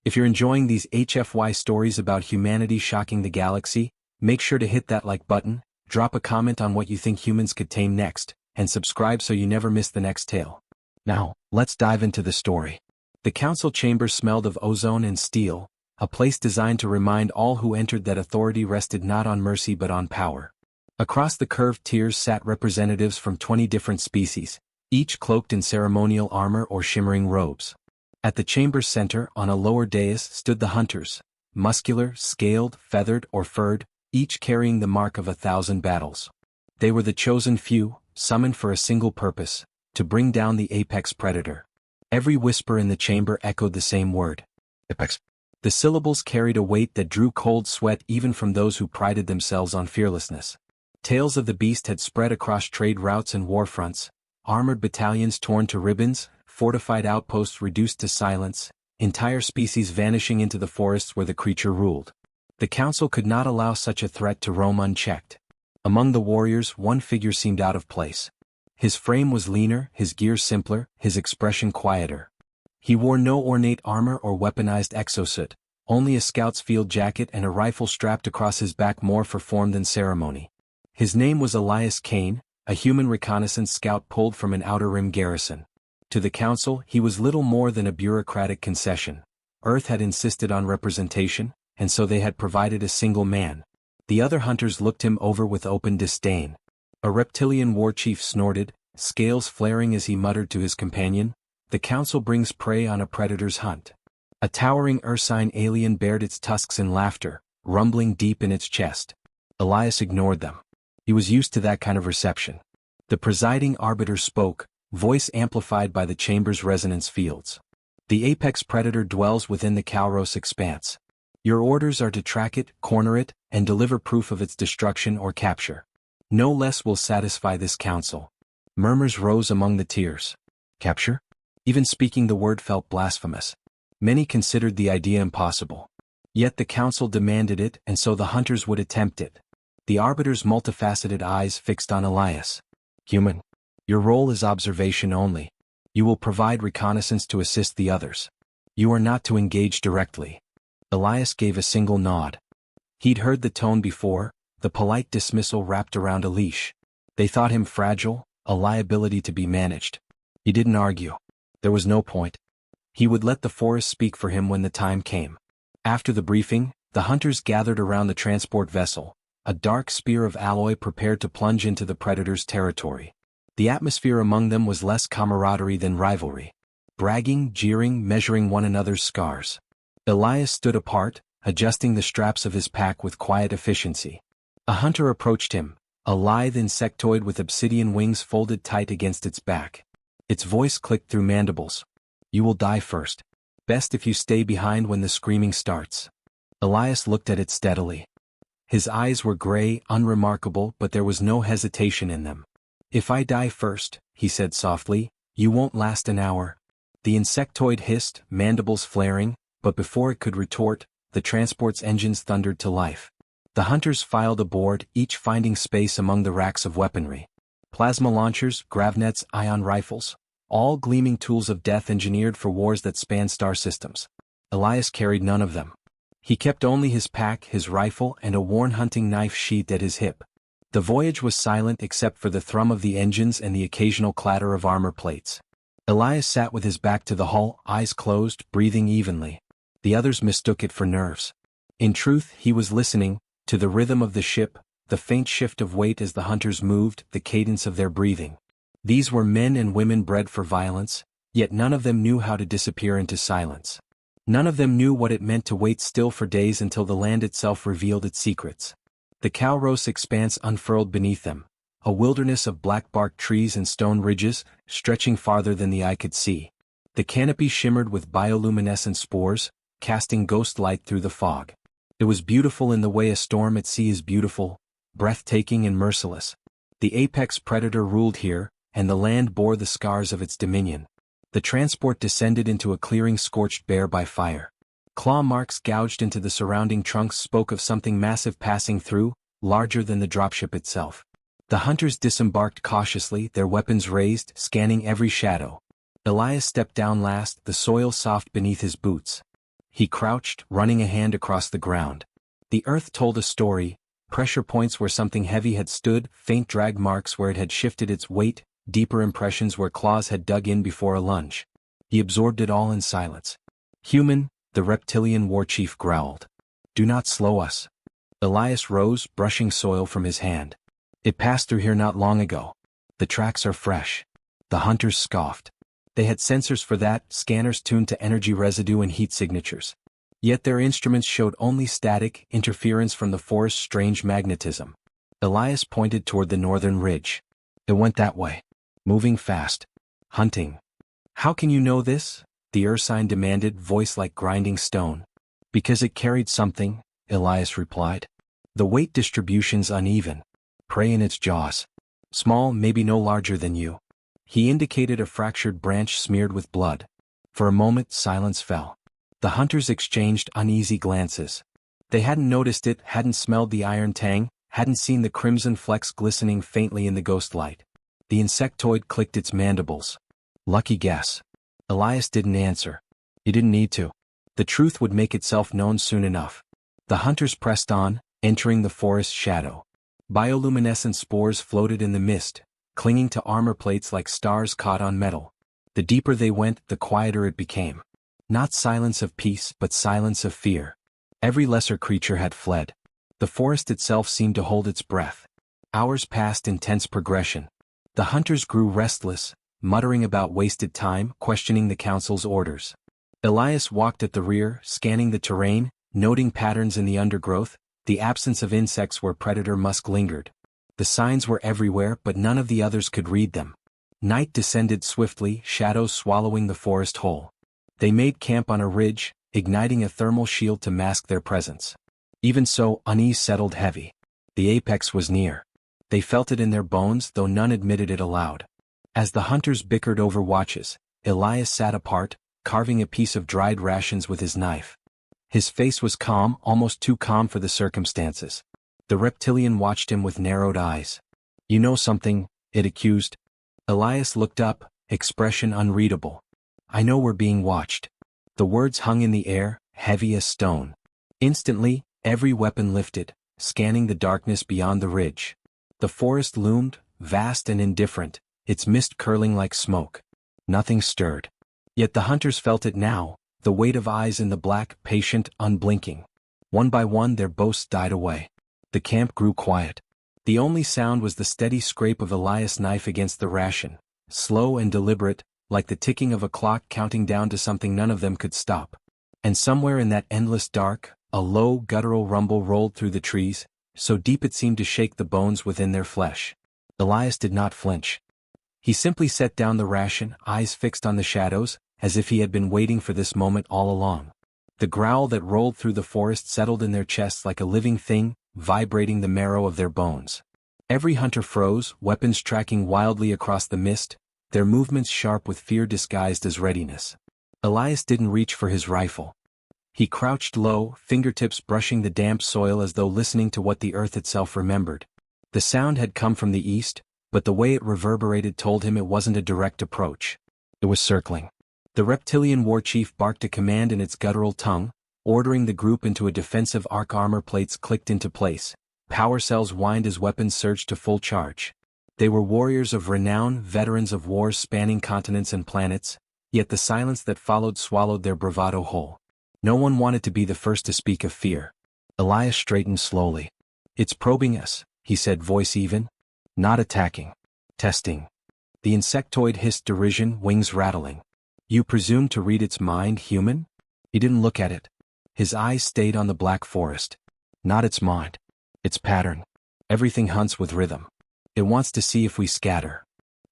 If you're enjoying these HFY stories about humanity shocking the galaxy, make sure to hit that like button, drop a comment on what you think humans could tame next, and subscribe so you never miss the next tale. Now, let's dive into the story. The council chamber smelled of ozone and steel, a place designed to remind all who entered that authority rested not on mercy but on power. Across the curved tiers sat representatives from 20 different species, each cloaked in ceremonial armor or shimmering robes. At the chamber's center, on a lower dais, stood the hunters, muscular, scaled, feathered, or furred, each carrying the mark of 1,000 battles. They were the chosen few, summoned for a single purpose, to bring down the apex predator. Every whisper in the chamber echoed the same word. Apex. The syllables carried a weight that drew cold sweat even from those who prided themselves on fearlessness. Tales of the beast had spread across trade routes and war fronts, armored battalions torn to ribbons, fortified outposts reduced to silence, entire species vanishing into the forests where the creature ruled. The council could not allow such a threat to roam unchecked. Among the warriors, one figure seemed out of place. His frame was leaner, his gear simpler, his expression quieter. He wore no ornate armor or weaponized exosuit, only a scout's field jacket and a rifle strapped across his back, more for form than ceremony. His name was Elias Kane, a human reconnaissance scout pulled from an Outer Rim garrison. To the council, he was little more than a bureaucratic concession. Earth had insisted on representation, and so they had provided a single man. The other hunters looked him over with open disdain. A reptilian war chief snorted, scales flaring as he muttered to his companion, "The council brings prey on a predator's hunt." A towering ursine alien bared its tusks in laughter, rumbling deep in its chest. Elias ignored them. He was used to that kind of reception. The presiding arbiter spoke, voice amplified by the chamber's resonance fields. "The apex predator dwells within the Calros expanse. Your orders are to track it, corner it, and deliver proof of its destruction or capture. No less will satisfy this council." Murmurs rose among the tiers. Capture? Even speaking the word felt blasphemous. Many considered the idea impossible. Yet the council demanded it, and so the hunters would attempt it. The arbiter's multifaceted eyes fixed on Elias. "Human. Your role is observation only. You will provide reconnaissance to assist the others. You are not to engage directly." Elias gave a single nod. He'd heard the tone before, the polite dismissal wrapped around a leash. They thought him fragile, a liability to be managed. He didn't argue. There was no point. He would let the forest speak for him when the time came. After the briefing, the hunters gathered around the transport vessel, a dark spear of alloy prepared to plunge into the predator's territory. The atmosphere among them was less camaraderie than rivalry. Bragging, jeering, measuring one another's scars. Elias stood apart, adjusting the straps of his pack with quiet efficiency. A hunter approached him, a lithe insectoid with obsidian wings folded tight against its back. Its voice clicked through mandibles. "You will die first. Best if you stay behind when the screaming starts." Elias looked at it steadily. His eyes were gray, unremarkable, but there was no hesitation in them. "If I die first," he said softly, "you won't last an hour." The insectoid hissed, mandibles flaring, but before it could retort, the transport's engines thundered to life. The hunters filed aboard, each finding space among the racks of weaponry. Plasma launchers, gravnets, ion rifles, all gleaming tools of death engineered for wars that spanned star systems. Elias carried none of them. He kept only his pack, his rifle, and a worn hunting knife sheathed at his hip. The voyage was silent except for the thrum of the engines and the occasional clatter of armor plates. Elias sat with his back to the hull, eyes closed, breathing evenly. The others mistook it for nerves. In truth, he was listening, to the rhythm of the ship, the faint shift of weight as the hunters moved, the cadence of their breathing. These were men and women bred for violence, yet none of them knew how to disappear into silence. None of them knew what it meant to wait still for days until the land itself revealed its secrets. The Calros expanse unfurled beneath them, a wilderness of black-barked trees and stone ridges, stretching farther than the eye could see. The canopy shimmered with bioluminescent spores, casting ghost light through the fog. It was beautiful in the way a storm at sea is beautiful, breathtaking and merciless. The apex predator ruled here, and the land bore the scars of its dominion. The transport descended into a clearing scorched bare by fire. Claw marks gouged into the surrounding trunks spoke of something massive passing through, larger than the dropship itself. The hunters disembarked cautiously, their weapons raised, scanning every shadow. Elias stepped down last, the soil soft beneath his boots. He crouched, running a hand across the ground. The earth told a story, pressure points where something heavy had stood, faint drag marks where it had shifted its weight, deeper impressions where claws had dug in before a lunge. He absorbed it all in silence. "Human," the reptilian war chief growled. "Do not slow us." Elias rose, brushing soil from his hand. "It passed through here not long ago. The tracks are fresh." The hunters scoffed. They had sensors for that, scanners tuned to energy residue and heat signatures. Yet their instruments showed only static interference from the forest's strange magnetism. Elias pointed toward the northern ridge. "It went that way. Moving fast. Hunting." "How can you know this?" the ursine demanded, voice like grinding stone. "Because it carried something," Elias replied. "The weight distribution's uneven. Prey in its jaws. Small, maybe no larger than you." He indicated a fractured branch smeared with blood. For a moment, silence fell. The hunters exchanged uneasy glances. They hadn't noticed it, hadn't smelled the iron tang, hadn't seen the crimson flecks glistening faintly in the ghost light. The insectoid clicked its mandibles. "Lucky guess." Elias didn't answer. He didn't need to. The truth would make itself known soon enough. The hunters pressed on, entering the forest's shadow. Bioluminescent spores floated in the mist, clinging to armor plates like stars caught on metal. The deeper they went, the quieter it became. Not silence of peace, but silence of fear. Every lesser creature had fled. The forest itself seemed to hold its breath. Hours passed in tense progression. The hunters grew restless, muttering about wasted time, questioning the council's orders. Elias walked at the rear, scanning the terrain, noting patterns in the undergrowth, the absence of insects where predator musk lingered. The signs were everywhere, but none of the others could read them. Night descended swiftly, shadows swallowing the forest whole. They made camp on a ridge, igniting a thermal shield to mask their presence. Even so, unease settled heavy. The apex was near. They felt it in their bones, though none admitted it aloud. As the hunters bickered over watches, Elias sat apart, carving a piece of dried rations with his knife. His face was calm, almost too calm for the circumstances. The reptilian watched him with narrowed eyes. "You know something," it accused. Elias looked up, expression unreadable. "I know we're being watched." The words hung in the air, heavy as stone. Instantly, every weapon lifted, scanning the darkness beyond the ridge. The forest loomed, vast and indifferent, its mist curling like smoke. Nothing stirred. Yet the hunters felt it now, the weight of eyes in the black, patient, unblinking. One by one their boasts died away. The camp grew quiet. The only sound was the steady scrape of Elias' knife against the ration, slow and deliberate, like the ticking of a clock counting down to something none of them could stop. And somewhere in that endless dark, a low, guttural rumble rolled through the trees, so deep it seemed to shake the bones within their flesh. Elias did not flinch. He simply set down the ration, eyes fixed on the shadows, as if he had been waiting for this moment all along. The growl that rolled through the forest settled in their chests like a living thing, vibrating the marrow of their bones. Every hunter froze, weapons tracking wildly across the mist, their movements sharp with fear disguised as readiness. Elias didn't reach for his rifle. He crouched low, fingertips brushing the damp soil as though listening to what the earth itself remembered. The sound had come from the east, but the way it reverberated told him it wasn't a direct approach. It was circling. The reptilian war chief barked a command in its guttural tongue, ordering the group into a defensive arc. Armor plates clicked into place. Power cells whined as weapons surged to full charge. They were warriors of renown, veterans of wars spanning continents and planets, yet the silence that followed swallowed their bravado whole. No one wanted to be the first to speak of fear. Elias straightened slowly. "It's probing us," he said, voice even. "Not attacking. Testing." The insectoid hissed derision, wings rattling. "You presume to read its mind, human?" He didn't look at it. His eyes stayed on the black forest. "Not its mind. Its pattern. Everything hunts with rhythm. It wants to see if we scatter."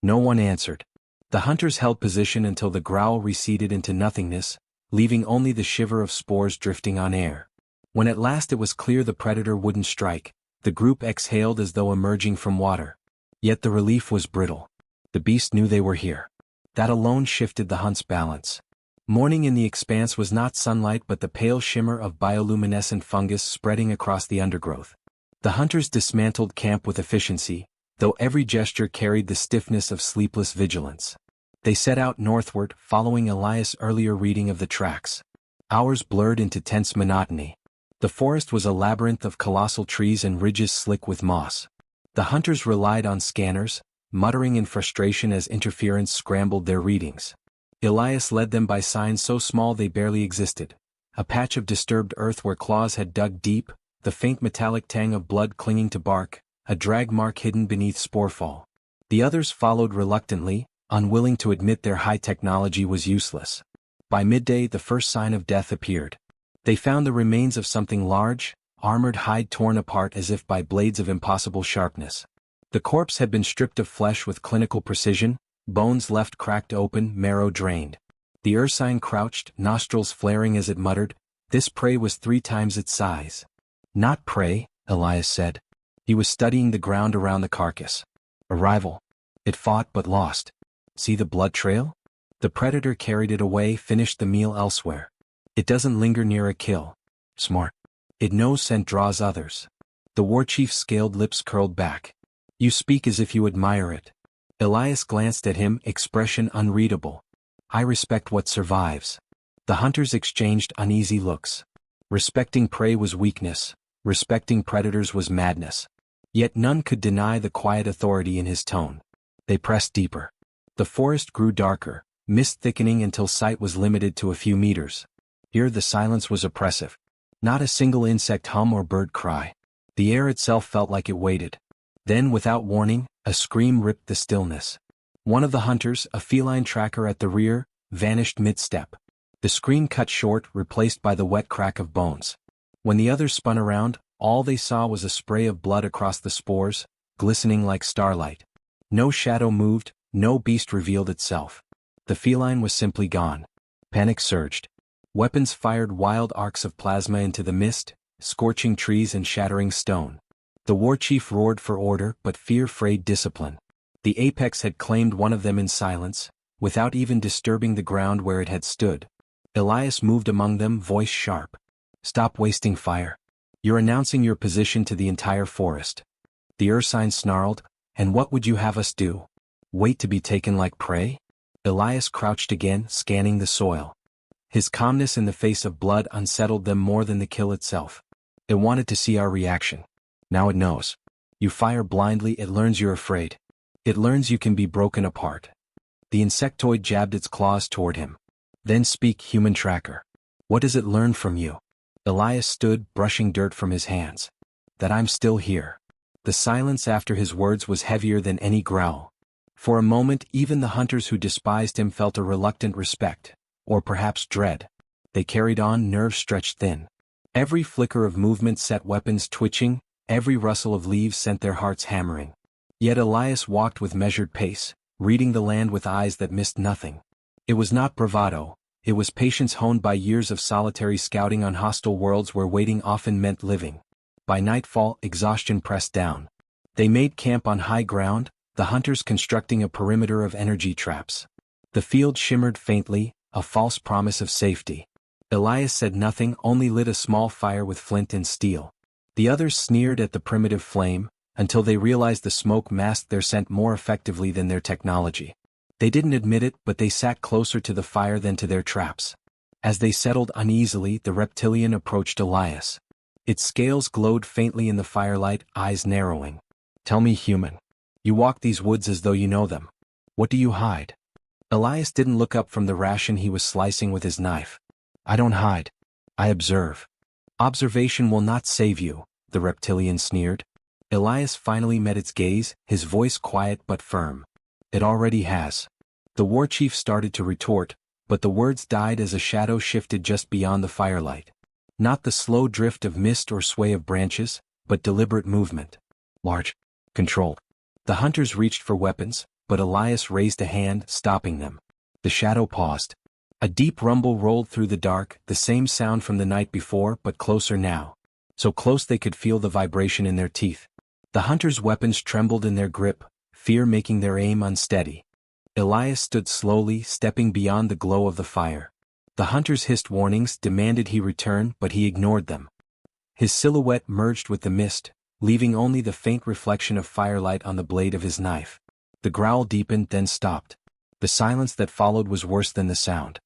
No one answered. The hunters held position until the growl receded into nothingness, leaving only the shiver of spores drifting on air. When at last it was clear the predator wouldn't strike, the group exhaled as though emerging from water. Yet the relief was brittle. The beast knew they were here. That alone shifted the hunt's balance. Morning in the expanse was not sunlight but the pale shimmer of bioluminescent fungus spreading across the undergrowth. The hunters dismantled camp with efficiency, though every gesture carried the stiffness of sleepless vigilance. They set out northward, following Elias' earlier reading of the tracks. Hours blurred into tense monotony. The forest was a labyrinth of colossal trees and ridges slick with moss. The hunters relied on scanners, muttering in frustration as interference scrambled their readings. Elias led them by signs so small they barely existed. A patch of disturbed earth where claws had dug deep, the faint metallic tang of blood clinging to bark, a drag mark hidden beneath sporefall. The others followed reluctantly, unwilling to admit their high technology was useless. By midday the first sign of death appeared. They found the remains of something large, armored hide torn apart as if by blades of impossible sharpness. The corpse had been stripped of flesh with clinical precision, bones left cracked open, marrow drained. The ursine crouched, nostrils flaring as it muttered, "This prey was 3 times its size." "Not prey," Elias said. He was studying the ground around the carcass. "A rival. It fought but lost. See the blood trail? The predator carried it away, finished the meal elsewhere. It doesn't linger near a kill. Smart. It knows scent draws others." The war chief's scaled lips curled back. "You speak as if you admire it." Elias glanced at him, expression unreadable. "I respect what survives." The hunters exchanged uneasy looks. Respecting prey was weakness, respecting predators was madness. Yet none could deny the quiet authority in his tone. They pressed deeper. The forest grew darker, mist thickening until sight was limited to a few meters. Here the silence was oppressive. Not a single insect hum or bird cry. The air itself felt like it waited. Then, without warning, a scream ripped the stillness. One of the hunters, a feline tracker at the rear, vanished mid-step. The scream cut short, replaced by the wet crack of bones. When the others spun around, all they saw was a spray of blood across the spores, glistening like starlight. No shadow moved, no beast revealed itself. The feline was simply gone. Panic surged. Weapons fired wild arcs of plasma into the mist, scorching trees and shattering stone. The war chief roared for order, but fear frayed discipline. The apex had claimed one of them in silence, without even disturbing the ground where it had stood. Elias moved among them, voice sharp. "Stop wasting fire. You're announcing your position to the entire forest." The ursine snarled, "And what would you have us do? Wait to be taken like prey?" Elias crouched again, scanning the soil. His calmness in the face of blood unsettled them more than the kill itself. "It wanted to see our reaction. Now it knows. You fire blindly, it learns you're afraid. It learns you can be broken apart." The insectoid jabbed its claws toward him. "Then speak, human tracker. What does it learn from you?" Elias stood, brushing dirt from his hands. "That I'm still here." The silence after his words was heavier than any growl. For a moment even the hunters who despised him felt a reluctant respect, or perhaps dread. They carried on, nerves stretched thin. Every flicker of movement set weapons twitching, every rustle of leaves sent their hearts hammering. Yet Elias walked with measured pace, reading the land with eyes that missed nothing. It was not bravado, it was patience honed by years of solitary scouting on hostile worlds where waiting often meant living. By nightfall, exhaustion pressed down. They made camp on high ground, the hunters constructing a perimeter of energy traps. The field shimmered faintly, a false promise of safety. Elias said nothing, only lit a small fire with flint and steel. The others sneered at the primitive flame, until they realized the smoke masked their scent more effectively than their technology. They didn't admit it, but they sat closer to the fire than to their traps. As they settled uneasily, the reptilian approached Elias. Its scales glowed faintly in the firelight, eyes narrowing. "Tell me, human. You walk these woods as though you know them. What do you hide?" Elias didn't look up from the ration he was slicing with his knife. "I don't hide. I observe." "Observation will not save you," the reptilian sneered. Elias finally met its gaze, his voice quiet but firm. "It already has." The war chief started to retort, but the words died as a shadow shifted just beyond the firelight. Not the slow drift of mist or sway of branches, but deliberate movement. Large. Controlled. The hunters reached for weapons, but Elias raised a hand, stopping them. The shadow paused. A deep rumble rolled through the dark, the same sound from the night before, but closer now. So close they could feel the vibration in their teeth. The hunters' weapons trembled in their grip, fear making their aim unsteady. Elias stood slowly, stepping beyond the glow of the fire. The hunters hissed warnings, demanded he return, but he ignored them. His silhouette merged with the mist, leaving only the faint reflection of firelight on the blade of his knife. The growl deepened, then stopped. The silence that followed was worse than the sound.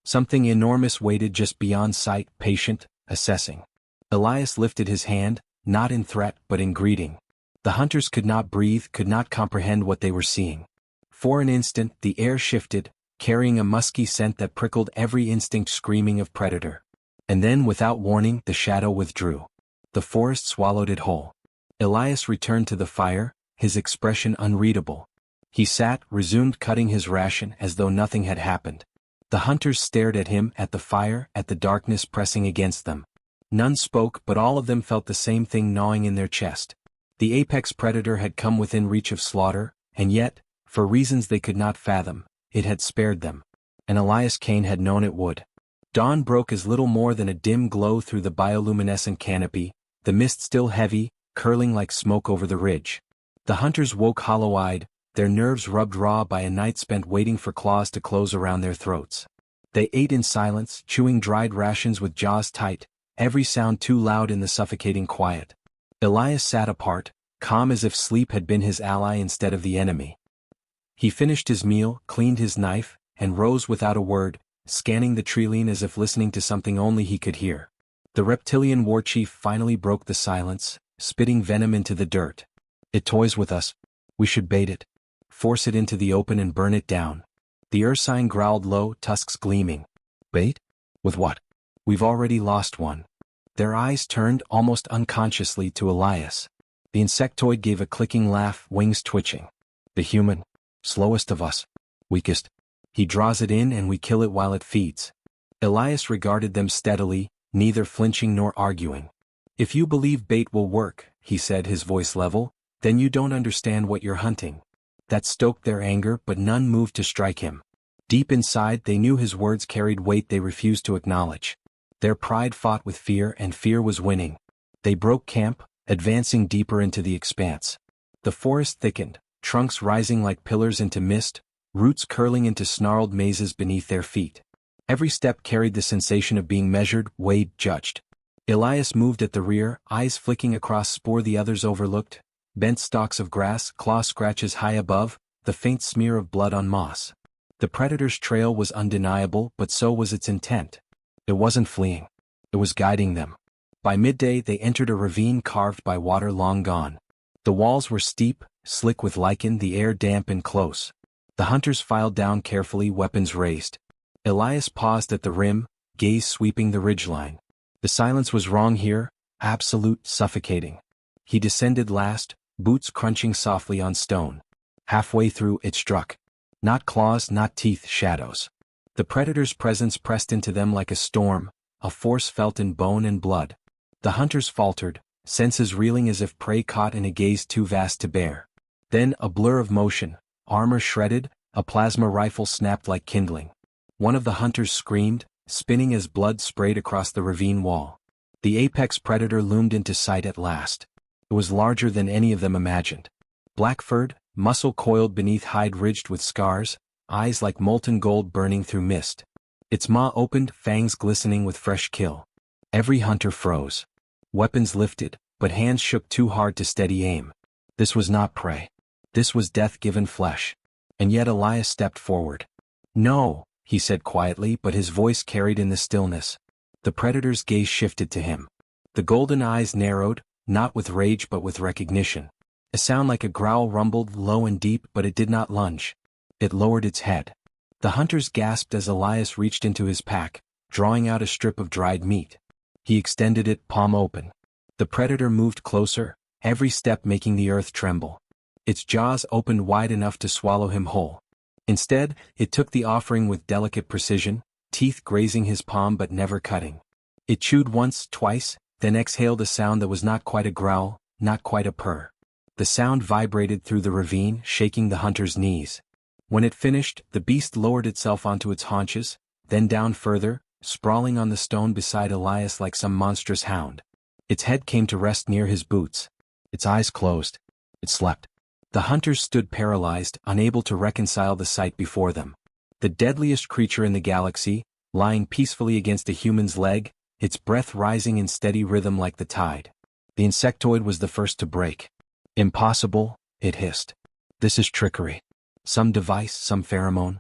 Something enormous waited just beyond sight, patient, assessing. Elias lifted his hand, not in threat but in greeting. The hunters could not breathe, could not comprehend what they were seeing. For an instant, the air shifted, carrying a musky scent that prickled every instinct, screaming of predator. And then, without warning, the shadow withdrew. The forest swallowed it whole. Elias returned to the fire, his expression unreadable. He sat, resumed cutting his ration as though nothing had happened. The hunters stared at him, at the fire, at the darkness pressing against them. None spoke, but all of them felt the same thing gnawing in their chest. The apex predator had come within reach of slaughter, and yet, for reasons they could not fathom, it had spared them. And Elias Kane had known it would. Dawn broke as little more than a dim glow through the bioluminescent canopy, the mist still heavy, curling like smoke over the ridge. The hunters woke hollow-eyed, their nerves rubbed raw by a night spent waiting for claws to close around their throats. They ate in silence, chewing dried rations with jaws tight, every sound too loud in the suffocating quiet. Elias sat apart, calm as if sleep had been his ally instead of the enemy. He finished his meal, cleaned his knife, and rose without a word, scanning the treeline as if listening to something only he could hear. The reptilian war chief finally broke the silence, spitting venom into the dirt. "It toys with us. We should bait it. Force it into the open and burn it down." The ursine growled low, tusks gleaming. "Bait? With what? We've already lost one." Their eyes turned almost unconsciously to Elias. The insectoid gave a clicking laugh, wings twitching. "The human. Slowest of us. Weakest. He draws it in and we kill it while it feeds." Elias regarded them steadily, neither flinching nor arguing. "If you believe bait will work," he said, his voice level, "then you don't understand what you're hunting." That stoked their anger, but none moved to strike him. Deep inside they knew his words carried weight they refused to acknowledge. Their pride fought with fear, and fear was winning. They broke camp, advancing deeper into the expanse. The forest thickened, trunks rising like pillars into mist, roots curling into snarled mazes beneath their feet. Every step carried the sensation of being measured, weighed, judged. Elias moved at the rear, eyes flicking across spoor the others overlooked, bent stalks of grass, claw scratches high above, the faint smear of blood on moss. The predator's trail was undeniable, but so was its intent. It wasn't fleeing. It was guiding them. By midday they entered a ravine carved by water long gone. The walls were steep, slick with lichen, the air damp and close. The hunters filed down carefully, weapons raised. Elias paused at the rim, gaze sweeping the ridgeline. The silence was wrong here, absolute, suffocating. He descended last, boots crunching softly on stone. Halfway through, it struck. Not claws, not teeth, shadows. The predator's presence pressed into them like a storm, a force felt in bone and blood. The hunters faltered, senses reeling as if prey caught in a gaze too vast to bear. Then a blur of motion, armor shredded, a plasma rifle snapped like kindling. One of the hunters screamed, spinning as blood sprayed across the ravine wall. The apex predator loomed into sight at last. It was larger than any of them imagined. Black-furred, muscle coiled beneath hide ridged with scars, eyes like molten gold burning through mist. Its maw opened, fangs glistening with fresh kill. Every hunter froze. Weapons lifted, but hands shook too hard to steady aim. This was not prey. This was death given flesh. And yet Elias stepped forward. "No," he said quietly, but his voice carried in the stillness. The predator's gaze shifted to him. The golden eyes narrowed, not with rage but with recognition. A sound like a growl rumbled low and deep, but it did not lunge. It lowered its head. The hunters gasped as Elias reached into his pack, drawing out a strip of dried meat. He extended it, palm open. The predator moved closer, every step making the earth tremble. Its jaws opened wide enough to swallow him whole. Instead, it took the offering with delicate precision, teeth grazing his palm but never cutting. It chewed once, twice, then exhaled a sound that was not quite a growl, not quite a purr. The sound vibrated through the ravine, shaking the hunter's knees. When it finished, the beast lowered itself onto its haunches, then down further, sprawling on the stone beside Elias like some monstrous hound. Its head came to rest near his boots. Its eyes closed. It slept. The hunters stood paralyzed, unable to reconcile the sight before them. The deadliest creature in the galaxy, lying peacefully against a human's leg, its breath rising in steady rhythm like the tide. The insectoid was the first to break. "Impossible," it hissed. "This is trickery. Some device, some pheromone."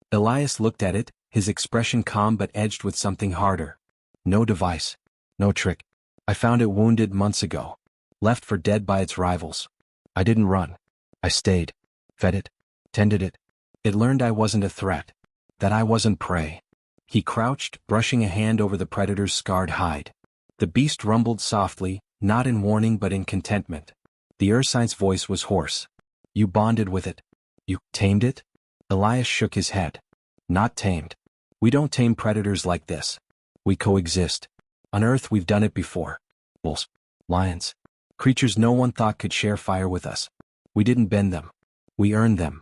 Elias looked at it, his expression calm but edged with something harder. No device. No trick. I found it wounded months ago. Left for dead by its rivals. I didn't run. I stayed. Fed it. Tended it. It learned I wasn't a threat. That I wasn't prey. He crouched, brushing a hand over the predator's scarred hide. The beast rumbled softly, not in warning but in contentment. The Urscine's voice was hoarse. You bonded with it. You tamed it? Elias shook his head. Not tamed. We don't tame predators like this. We coexist. On Earth we've done it before. Wolves. Lions. Creatures no one thought could share fire with us. We didn't bend them. We earned them.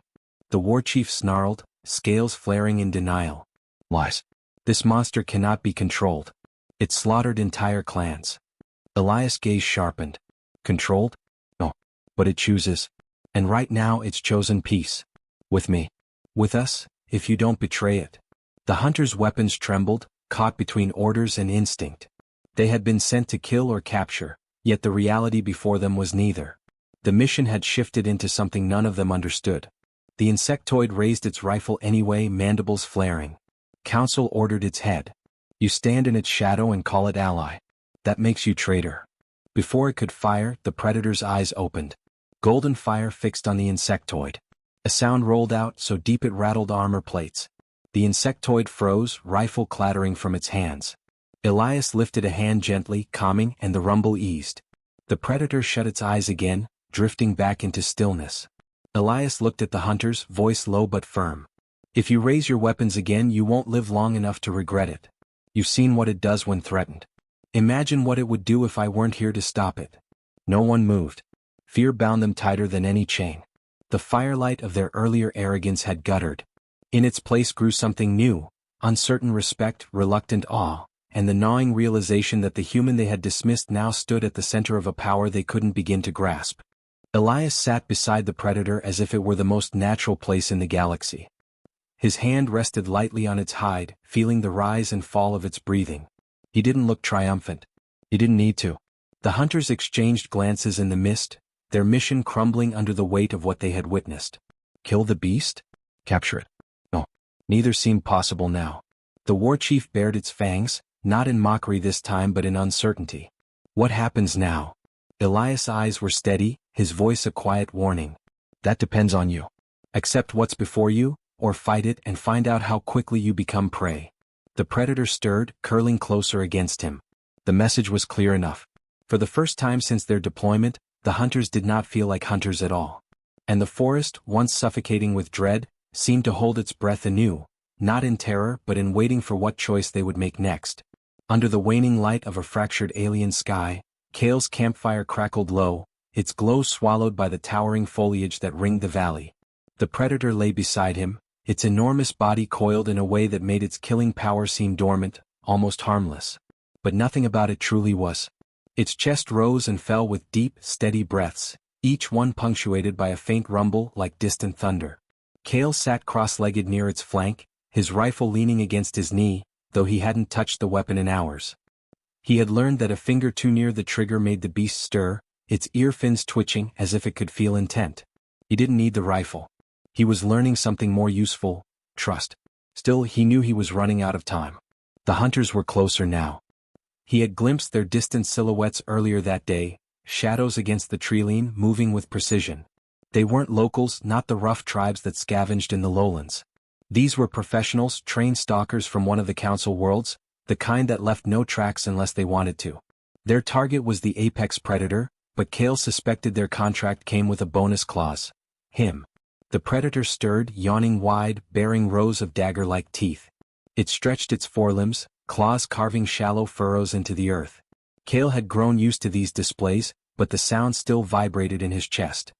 The war chief snarled, scales flaring in denial. Lies. This monster cannot be controlled. It slaughtered entire clans. Elias' gaze sharpened. Controlled? No. But it chooses. And right now it's chosen peace. With me. With us, if you don't betray it. The hunter's weapons trembled, caught between orders and instinct. They had been sent to kill or capture, yet the reality before them was neither. The mission had shifted into something none of them understood. The insectoid raised its rifle anyway, mandibles flaring. Council ordered its head. You stand in its shadow and call it ally. That makes you traitor. Before it could fire, the predator's eyes opened. Golden fire fixed on the insectoid. A sound rolled out so deep it rattled armor plates. The insectoid froze, rifle clattering from its hands. Elias lifted a hand gently, calming, and the rumble eased. The predator shut its eyes again, drifting back into stillness. Elias looked at the hunters, voice low but firm. If you raise your weapons again, you won't live long enough to regret it. You've seen what it does when threatened. Imagine what it would do if I weren't here to stop it. No one moved. Fear bound them tighter than any chain. The firelight of their earlier arrogance had guttered. In its place grew something new, uncertain respect, reluctant awe, and the gnawing realization that the human they had dismissed now stood at the center of a power they couldn't begin to grasp. Elias sat beside the predator as if it were the most natural place in the galaxy. His hand rested lightly on its hide, feeling the rise and fall of its breathing. He didn't look triumphant. He didn't need to. The hunters exchanged glances in the mist, their mission crumbling under the weight of what they had witnessed. Kill the beast? Capture it? No. Neither seemed possible now. The war chief bared its fangs, not in mockery this time but in uncertainty. What happens now? Elias' eyes were steady, his voice a quiet warning. That depends on you. Accept what's before you, or fight it and find out how quickly you become prey. The predator stirred, curling closer against him. The message was clear enough. For the first time since their deployment, the hunters did not feel like hunters at all. And the forest, once suffocating with dread, seemed to hold its breath anew, not in terror but in waiting for what choice they would make next. Under the waning light of a fractured alien sky, Kale's campfire crackled low, its glow swallowed by the towering foliage that ringed the valley. The predator lay beside him, its enormous body coiled in a way that made its killing power seem dormant, almost harmless. But nothing about it truly was. Its chest rose and fell with deep, steady breaths, each one punctuated by a faint rumble like distant thunder. Kale sat cross-legged near its flank, his rifle leaning against his knee, though he hadn't touched the weapon in hours. He had learned that a finger too near the trigger made the beast stir, its ear fins twitching as if it could feel intent. He didn't need the rifle. He was learning something more useful, trust. Still, he knew he was running out of time. The hunters were closer now. He had glimpsed their distant silhouettes earlier that day, shadows against the treeline moving with precision. They weren't locals, not the rough tribes that scavenged in the lowlands. These were professionals, trained stalkers from one of the council worlds, the kind that left no tracks unless they wanted to. Their target was the apex predator, but Kale suspected their contract came with a bonus clause. Him. The predator stirred, yawning wide, baring rows of dagger-like teeth. It stretched its forelimbs, claws carving shallow furrows into the earth. Kale had grown used to these displays, but the sound still vibrated in his chest.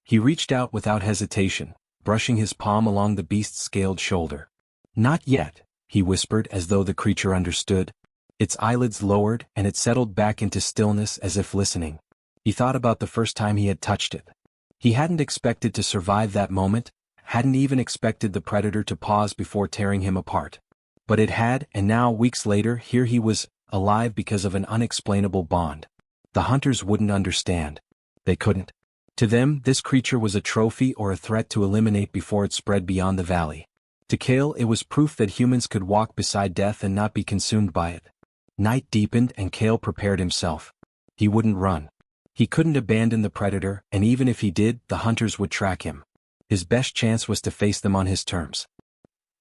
He reached out without hesitation, brushing his palm along the beast's scaled shoulder. Not yet, he whispered as though the creature understood. Its eyelids lowered and it settled back into stillness as if listening. He thought about the first time he had touched it. He hadn't expected to survive that moment, hadn't even expected the predator to pause before tearing him apart. But it had, and now, weeks later, here he was, alive because of an unexplainable bond. The hunters wouldn't understand. They couldn't. To them, this creature was a trophy or a threat to eliminate before it spread beyond the valley. To Kale it was proof that humans could walk beside death and not be consumed by it. Night deepened and Kale prepared himself. He wouldn't run. He couldn't abandon the predator, and even if he did, the hunters would track him. His best chance was to face them on his terms.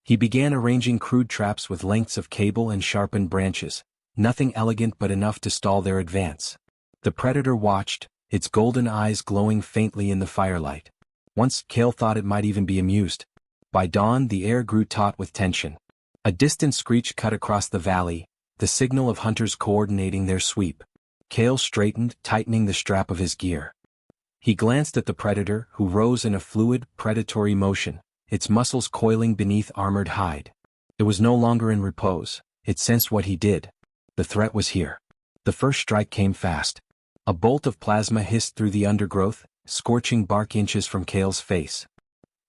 He began arranging crude traps with lengths of cable and sharpened branches, nothing elegant but enough to stall their advance. The predator watched, its golden eyes glowing faintly in the firelight. Once, Kale thought it might even be amused. By dawn the air grew taut with tension. A distant screech cut across the valley, the signal of hunters coordinating their sweep. Kale straightened, tightening the strap of his gear. He glanced at the predator, who rose in a fluid, predatory motion, its muscles coiling beneath armored hide. It was no longer in repose, it sensed what he did. The threat was here. The first strike came fast. A bolt of plasma hissed through the undergrowth, scorching bark inches from Kale's face.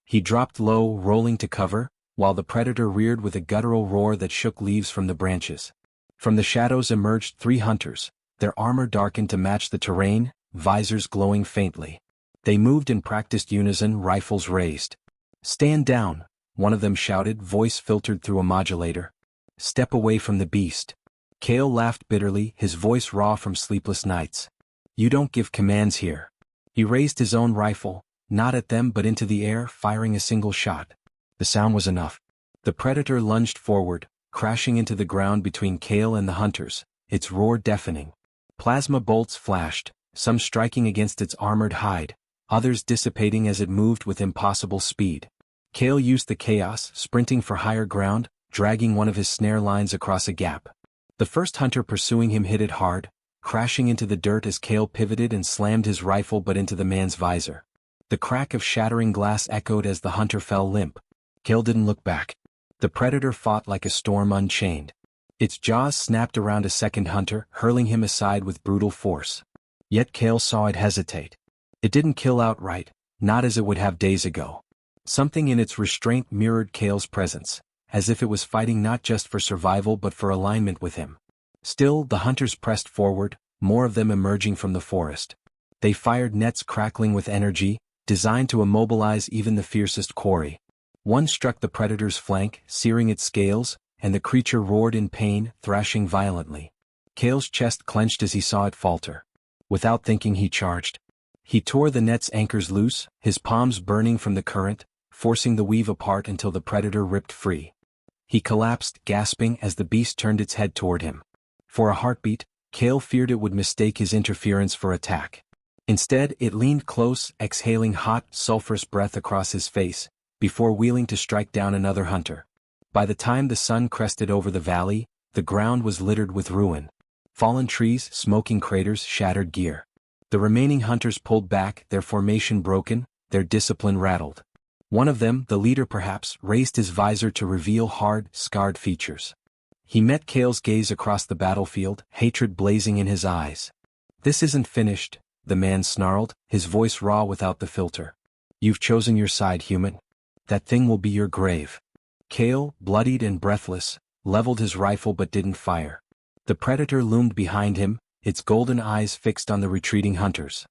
He dropped low, rolling to cover, while the predator reared with a guttural roar that shook leaves from the branches. From the shadows emerged 3 hunters, their armor darkened to match the terrain, visors glowing faintly. They moved in practiced unison, rifles raised. "Stand down," one of them shouted, voice filtered through a modulator. "Step away from the beast." Kale laughed bitterly, his voice raw from sleepless nights. "You don't give commands here." He raised his own rifle, not at them but into the air, firing a single shot. The sound was enough. The predator lunged forward, crashing into the ground between Kale and the hunters, its roar deafening. Plasma bolts flashed, some striking against its armored hide, others dissipating as it moved with impossible speed. Kale used the chaos, sprinting for higher ground, dragging one of his snare lines across a gap. The first hunter pursuing him hit it hard, crashing into the dirt as Kale pivoted and slammed his rifle butt into the man's visor. The crack of shattering glass echoed as the hunter fell limp. Kale didn't look back. The predator fought like a storm unchained. Its jaws snapped around a second hunter, hurling him aside with brutal force. Yet Kale saw it hesitate. It didn't kill outright, not as it would have days ago. Something in its restraint mirrored Kale's presence, as if it was fighting not just for survival but for alignment with him. Still, the hunters pressed forward, more of them emerging from the forest. They fired nets crackling with energy, designed to immobilize even the fiercest quarry. One struck the predator's flank, searing its scales, and the creature roared in pain, thrashing violently. Kale's chest clenched as he saw it falter. Without thinking he charged. He tore the net's anchors loose, his palms burning from the current, forcing the weave apart until the predator ripped free. He collapsed, gasping, as the beast turned its head toward him. For a heartbeat, Kale feared it would mistake his interference for attack. Instead, it leaned close, exhaling hot, sulphurous breath across his face, before wheeling to strike down another hunter. By the time the sun crested over the valley, the ground was littered with ruin. Fallen trees, smoking craters, shattered gear. The remaining hunters pulled back, their formation broken, their discipline rattled. One of them, the leader perhaps, raised his visor to reveal hard, scarred features. He met Kale's gaze across the battlefield, hatred blazing in his eyes. "This isn't finished," the man snarled, his voice raw without the filter. "You've chosen your side, human. That thing will be your grave." Kale, bloodied and breathless, leveled his rifle but didn't fire. The predator loomed behind him, its golden eyes fixed on the retreating hunters.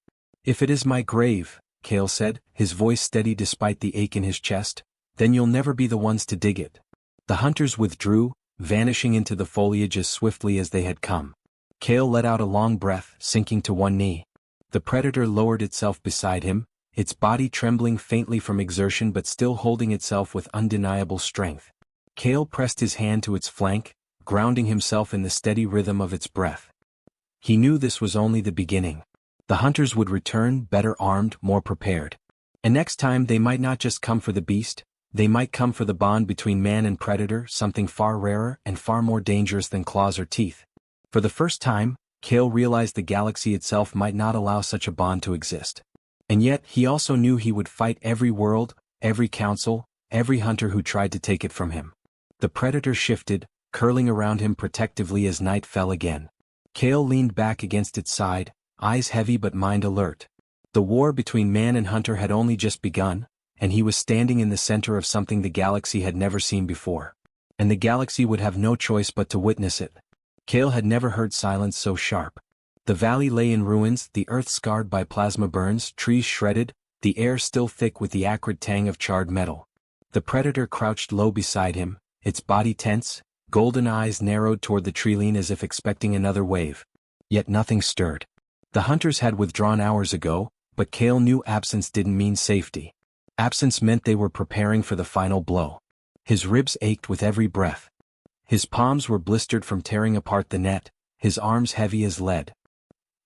"If it is my grave," Kale said, his voice steady despite the ache in his chest, "then you'll never be the ones to dig it." The hunters withdrew, vanishing into the foliage as swiftly as they had come. Kale let out a long breath, sinking to one knee. The predator lowered itself beside him, its body trembling faintly from exertion but still holding itself with undeniable strength. Kale pressed his hand to its flank, grounding himself in the steady rhythm of its breath. He knew this was only the beginning. The hunters would return, better armed, more prepared. And next time they might not just come for the beast, they might come for the bond between man and predator, something far rarer and far more dangerous than claws or teeth. For the first time, Kale realized the galaxy itself might not allow such a bond to exist. And yet, he also knew he would fight every world, every council, every hunter who tried to take it from him. The predator shifted, curling around him protectively as night fell again. Kale leaned back against its side, eyes heavy but mind alert. The war between man and hunter had only just begun, and he was standing in the center of something the galaxy had never seen before. And the galaxy would have no choice but to witness it. Kale had never heard silence so sharp. The valley lay in ruins, the earth scarred by plasma burns, trees shredded, the air still thick with the acrid tang of charred metal. The predator crouched low beside him, its body tense, golden eyes narrowed toward the treeline as if expecting another wave. Yet nothing stirred. The hunters had withdrawn hours ago, but Cale knew absence didn't mean safety. Absence meant they were preparing for the final blow. His ribs ached with every breath. His palms were blistered from tearing apart the net, his arms heavy as lead.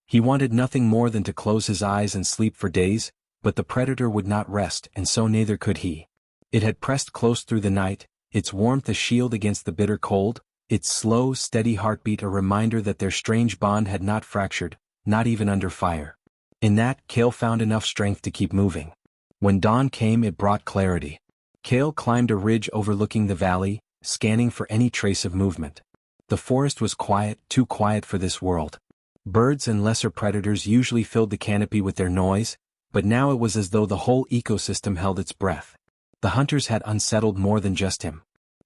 He wanted nothing more than to close his eyes and sleep for days, but the predator would not rest, and so neither could he. It had pressed close through the night, its warmth a shield against the bitter cold, its slow, steady heartbeat a reminder that their strange bond had not fractured, not even under fire. In that, Cale found enough strength to keep moving. When dawn came, it brought clarity. Cale climbed a ridge overlooking the valley, scanning for any trace of movement. The forest was quiet, too quiet for this world. Birds and lesser predators usually filled the canopy with their noise, but now it was as though the whole ecosystem held its breath. The hunters had unsettled more than just him.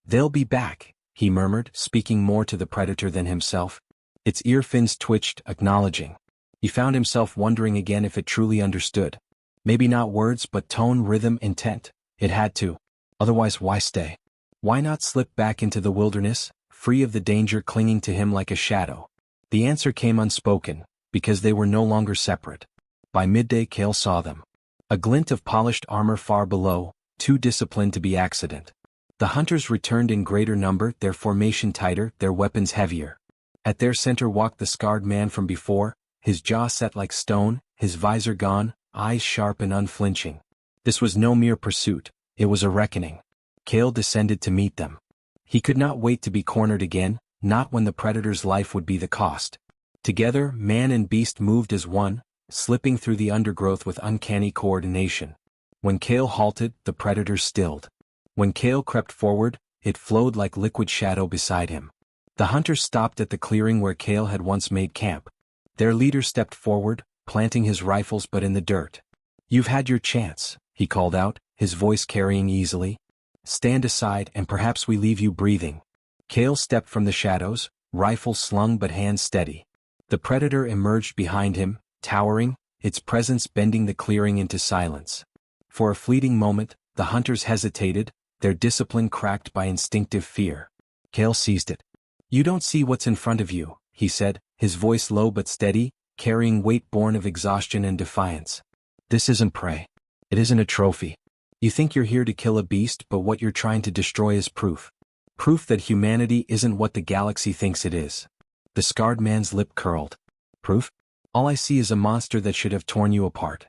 "They'll be back," he murmured, speaking more to the predator than himself. Its ear fins twitched, acknowledging. He found himself wondering again if it truly understood. Maybe not words, but tone, rhythm, intent. It had to. Otherwise, why stay? Why not slip back into the wilderness, free of the danger clinging to him like a shadow? The answer came unspoken, because they were no longer separate. By midday, Cale saw them. A glint of polished armor far below, too disciplined to be accident. The hunters returned in greater number, their formation tighter, their weapons heavier. At their center walked the scarred man from before, his jaw set like stone, his visor gone, eyes sharp and unflinching. This was no mere pursuit, it was a reckoning. Cale descended to meet them. He could not wait to be cornered again, not when the predator's life would be the cost. Together, man and beast moved as one, slipping through the undergrowth with uncanny coordination. When Cale halted, the predator stilled. When Cale crept forward, it flowed like liquid shadow beside him. The hunters stopped at the clearing where Cale had once made camp. Their leader stepped forward, planting his rifles but in the dirt. "You've had your chance," he called out, his voice carrying easily. "Stand aside and perhaps we leave you breathing." Cale stepped from the shadows, rifle slung but hands steady. The predator emerged behind him, towering, its presence bending the clearing into silence. For a fleeting moment, the hunters hesitated, their discipline cracked by instinctive fear. Cale seized it. "You don't see what's in front of you," he said, his voice low but steady, carrying weight born of exhaustion and defiance. "This isn't prey. It isn't a trophy. You think you're here to kill a beast, but what you're trying to destroy is proof. Proof that humanity isn't what the galaxy thinks it is." The scarred man's lip curled. "Proof? All I see is a monster that should have torn you apart.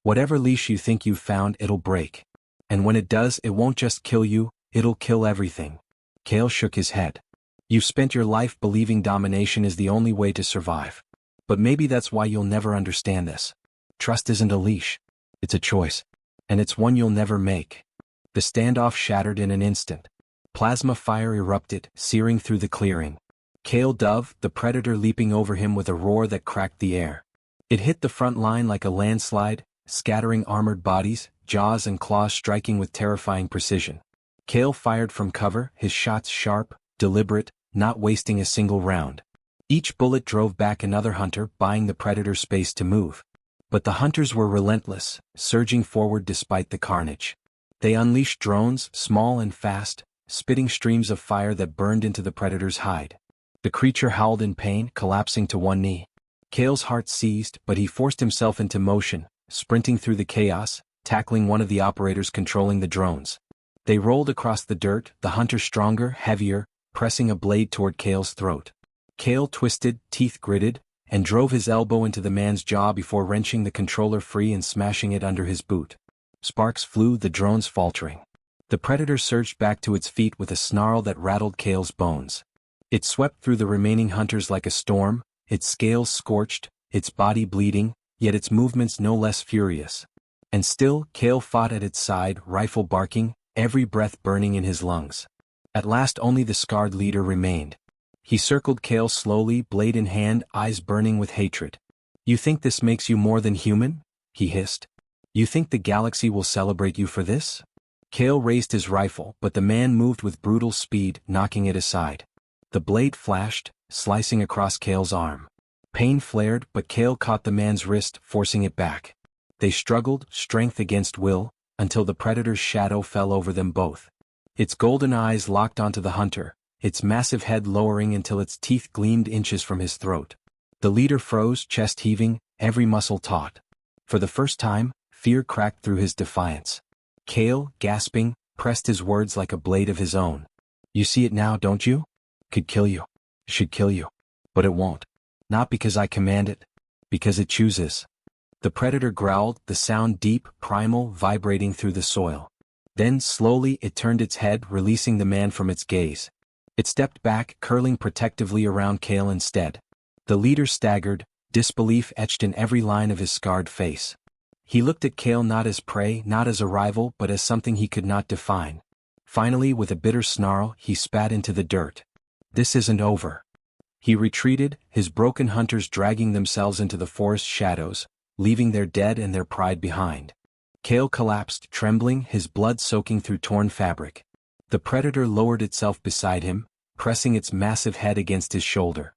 Whatever leash you think you've found, it'll break. And when it does, it won't just kill you, it'll kill everything." Cale shook his head. "You've spent your life believing domination is the only way to survive. But maybe that's why you'll never understand this. Trust isn't a leash. It's a choice. And it's one you'll never make." The standoff shattered in an instant. Plasma fire erupted, searing through the clearing. Cale dove, the predator leaping over him with a roar that cracked the air. It hit the front line like a landslide, scattering armored bodies, jaws and claws striking with terrifying precision. Cale fired from cover, his shots sharp, deliberate, not wasting a single round. Each bullet drove back another hunter, buying the predator space to move. But the hunters were relentless, surging forward despite the carnage. They unleashed drones, small and fast, spitting streams of fire that burned into the predator's hide. The creature howled in pain, collapsing to one knee. Cale's heart seized, but he forced himself into motion, sprinting through the chaos, tackling one of the operators controlling the drones. They rolled across the dirt, the hunter stronger, heavier, pressing a blade toward Cale's throat. Cale twisted, teeth gritted, and drove his elbow into the man's jaw before wrenching the controller free and smashing it under his boot. Sparks flew, the drones faltering. The predator surged back to its feet with a snarl that rattled Cale's bones. It swept through the remaining hunters like a storm, its scales scorched, its body bleeding, yet its movements no less furious. And still, Cale fought at its side, rifle barking, every breath burning in his lungs. At last only the scarred leader remained. He circled Cale slowly, blade in hand, eyes burning with hatred. "You think this makes you more than human?" he hissed. "You think the galaxy will celebrate you for this?" Cale raised his rifle, but the man moved with brutal speed, knocking it aside. The blade flashed, slicing across Cale's arm. Pain flared, but Cale caught the man's wrist, forcing it back. They struggled, strength against will, until the predator's shadow fell over them both. Its golden eyes locked onto the hunter, its massive head lowering until its teeth gleamed inches from his throat. The leader froze, chest heaving, every muscle taut. For the first time, fear cracked through his defiance. Kale, gasping, pressed his words like a blade of his own. You see it now, don't you? Could kill you. Should kill you. But it won't. Not because I command it. Because it chooses. The predator growled, the sound deep, primal, vibrating through the soil. Then, slowly, it turned its head, releasing the man from its gaze. It stepped back, curling protectively around Kale instead. The leader staggered, disbelief etched in every line of his scarred face. He looked at Kale not as prey, not as a rival, but as something he could not define. Finally, with a bitter snarl, he spat into the dirt. This isn't over. He retreated, his broken hunters dragging themselves into the forest shadows, leaving their dead and their pride behind. Kale collapsed, trembling, his blood soaking through torn fabric. The predator lowered itself beside him, pressing its massive head against his shoulder.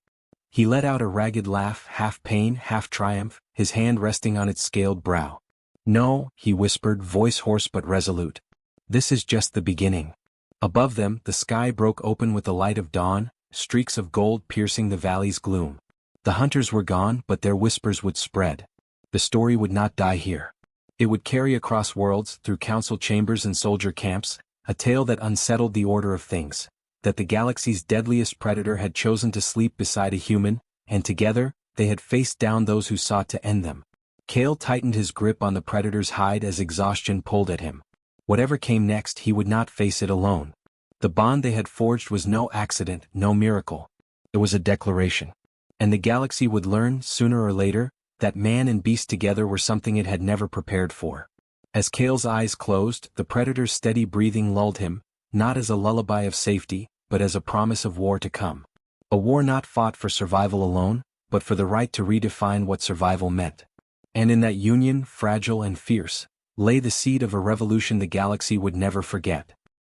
He let out a ragged laugh, half pain, half triumph, his hand resting on its scaled brow. No, he whispered, voice hoarse but resolute. This is just the beginning. Above them, the sky broke open with the light of dawn, streaks of gold piercing the valley's gloom. The hunters were gone, but their whispers would spread. The story would not die here. It would carry across worlds, through council chambers and soldier camps, a tale that unsettled the order of things, that the galaxy's deadliest predator had chosen to sleep beside a human, and together, they had faced down those who sought to end them. Kale tightened his grip on the predator's hide as exhaustion pulled at him. Whatever came next, he would not face it alone. The bond they had forged was no accident, no miracle. It was a declaration. And the galaxy would learn, sooner or later, that man and beast together were something it had never prepared for. As Kale's eyes closed, the predator's steady breathing lulled him, not as a lullaby of safety, but as a promise of war to come. A war not fought for survival alone, but for the right to redefine what survival meant. And in that union, fragile and fierce, lay the seed of a revolution the galaxy would never forget.